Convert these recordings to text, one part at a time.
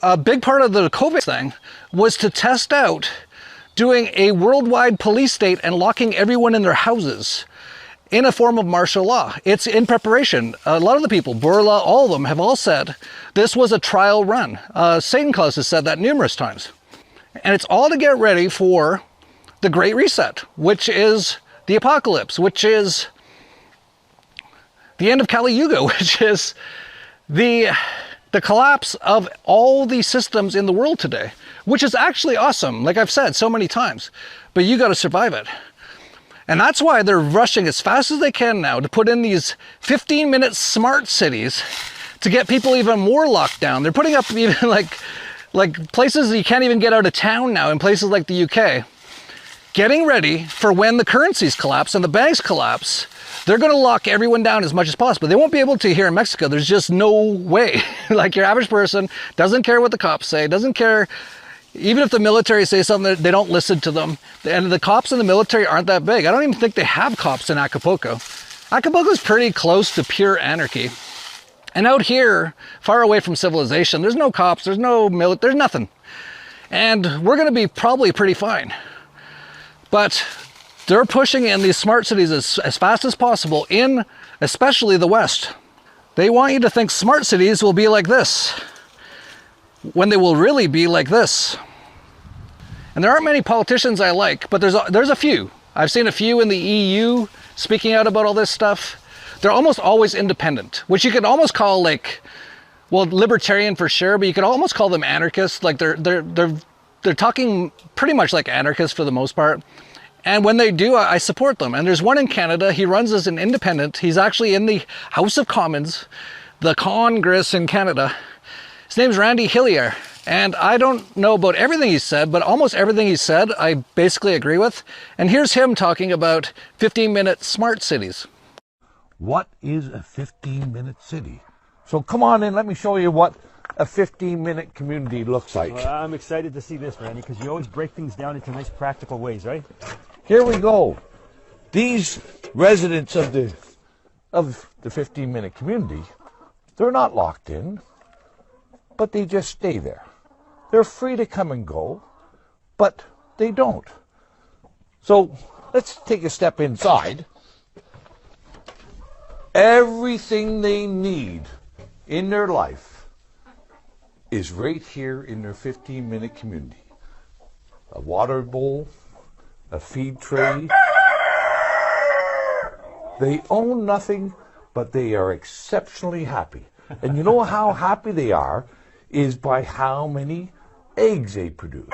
a big part of the COVID thing was to test out doing a worldwide police state and locking everyone in their houses in a form of martial law. It's in preparation. A lot of the people, Borla, all of them, have all said this was a trial run. Satan Claus has said that numerous times. And it's all to get ready for the Great Reset, which is the apocalypse, which is the end of Kali Yuga, which is the collapse of all the systems in the world today, which is actually awesome, like I've said so many times, but you got to survive it. And that's why they're rushing as fast as they can now to put in these 15-minute smart cities to get people even more locked down. They're putting up even like places that you can't even get out of town now in places like the UK. Getting ready for when the currencies collapse and the banks collapse, they're going to lock everyone down as much as possible. They won't be able to here in Mexico. There's just no way. Like your average person doesn't care what the cops say, doesn't care. Even if the military say something, they don't listen to them. And the cops in the military aren't that big. I don't even think they have cops in Acapulco. Acapulco is pretty close to pure anarchy. And out here, far away from civilization, there's no cops, there's no military, there's nothing. And we're going to be probably pretty fine. But they're pushing in these smart cities as fast as possible in especially the West. They want you to think smart cities will be like this, when they will really be like this. And there aren't many politicians I like, but there's a few. I've seen a few in the EU speaking out about all this stuff. They're almost always independent, which you could almost call like, well, libertarian for sure, but you could almost call them anarchists. Like they're talking pretty much like anarchists for the most part. And when they do, I support them. And there's one in Canada, he runs as an independent. He's actually in the House of Commons, the Congress in Canada. His name's Randy Hillier, and I don't know about everything he said, but almost everything he said I basically agree with. And here's him talking about 15-minute smart cities. What is a 15-minute city? So come on in, let me show you what a 15-minute community looks like. Well, I'm excited to see this, Randy, because you always break things down into nice practical ways, right? Here we go. These residents of the 15-minute community, they're not locked in, but they just stay there. They're free to come and go, but they don't. So let's take a step inside. Everything they need in their life is right here in their 15-minute community. A water bowl, a feed tray. They own nothing, but they are exceptionally happy. And you know how happy they are is by how many eggs they produce.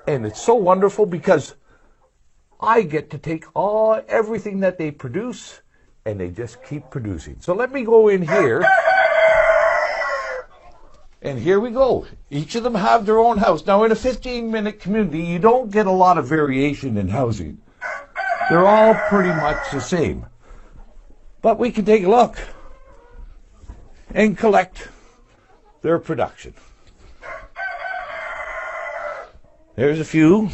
And it's so wonderful because I get to take everything that they produce and they just keep producing. So let me go in here. And here we go. Each of them have their own house. Now in a 15-minute community, you don't get a lot of variation in housing. They're all pretty much the same. But we can take a look and collect their production. There's a few.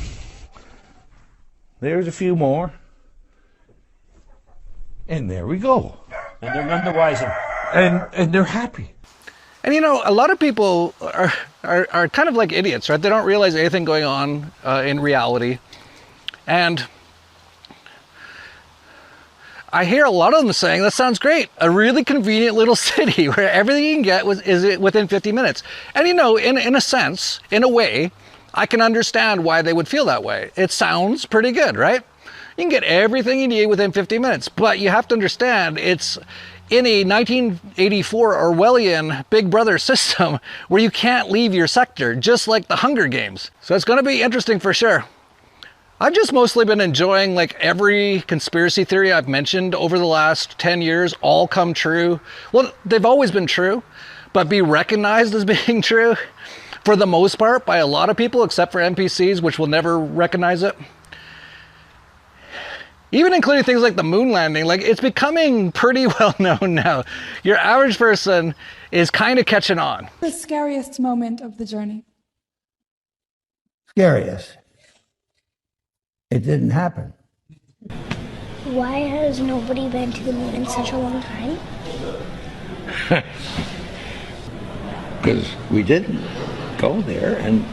There's a few more. And there we go. And they're none the wiser. And they're happy. And you know, a lot of people are kind of like idiots, right? They don't realize anything going on in reality. And I hear a lot of them saying, that sounds great. A really convenient little city where everything you can get is within 50 minutes. And you know, in a sense, in a way, I can understand why they would feel that way. It sounds pretty good, right? You can get everything you need within 50 minutes, but you have to understand it's in a 1984 Orwellian Big Brother system where you can't leave your sector, just like the Hunger Games. So it's going to be interesting for sure. I've just mostly been enjoying like every conspiracy theory I've mentioned over the last 10 years all come true. Well, they've always been true, but be recognized as being true for the most part by a lot of people, except for NPCs, which will never recognize it. Even including things like the moon landing, like it's becoming pretty well known now. Your average person is kind of catching on. The scariest moment of the journey? Scariest? It didn't happen. Why has nobody been to the moon in such a long time? because we didn't go there, and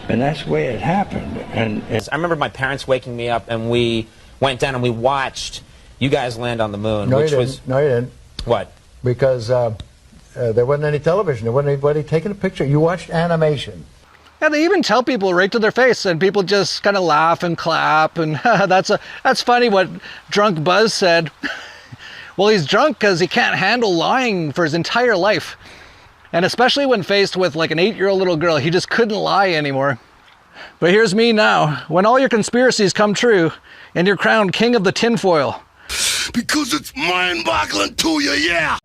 that's the way it happened. And I remember my parents waking me up, and we went down and we watched you guys land on the moon, no, which you was didn't. No, you didn't. what? Because there wasn't any television. There wasn't anybody taking a picture. You watched animation. Yeah, they even tell people right to their face, and people just kind of laugh and clap, and that's funny what Drunk Buzz said. Well, he's drunk because he can't handle lying for his entire life. And especially when faced with like an 8-year-old little girl, he just couldn't lie anymore. But here's me now, when all your conspiracies come true, and you're crowned king of the tinfoil. Because it's mind-boggling to you, yeah!